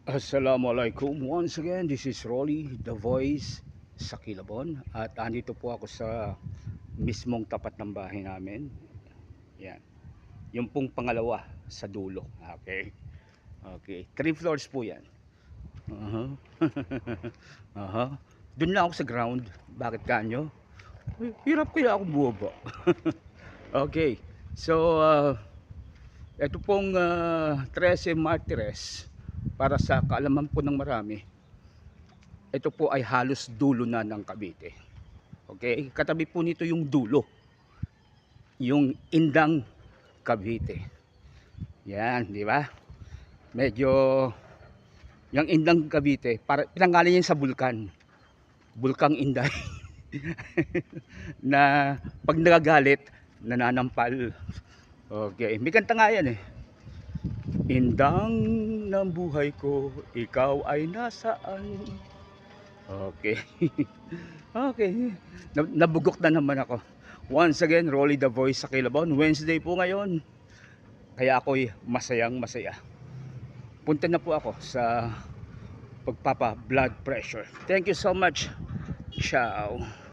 Assalamualaikum. Once again, this is Rolly, the voice sa Kilabon. At andito po ako sa mismong tapat ng bahay namin. Yan. Yung pong pangalawa sa dulo. Okay. Okay. 3 floors po yan. Uh-huh. uh-huh. Doon lang ako sa ground. Bakit kanyo? Hirap kaya ako buwaba. Okay. So, ito pong 13 Martires, para sa kaalaman po ng marami, ito po ay halos dulo na ng Cavite. Okay? Katabi po nito yung dulo, yung Indang Cavite. Yan, di ba? Medyo yung Indang Cavite, para pinanggalan yan sa bulkan. Bulkang Inday. Na pag nagagalit, nananampal. Okay, may kanta nga yan eh. Indang ng buhay ko, ikaw ay nasaan? Okay. Okay. Nabugok na naman ako. Once again, Rolly the voice sa Kilabon. Wednesday po ngayon. Kaya ako'y masayang masaya. Punta na po ako sa pagpapa blood pressure. Thank you so much. Ciao.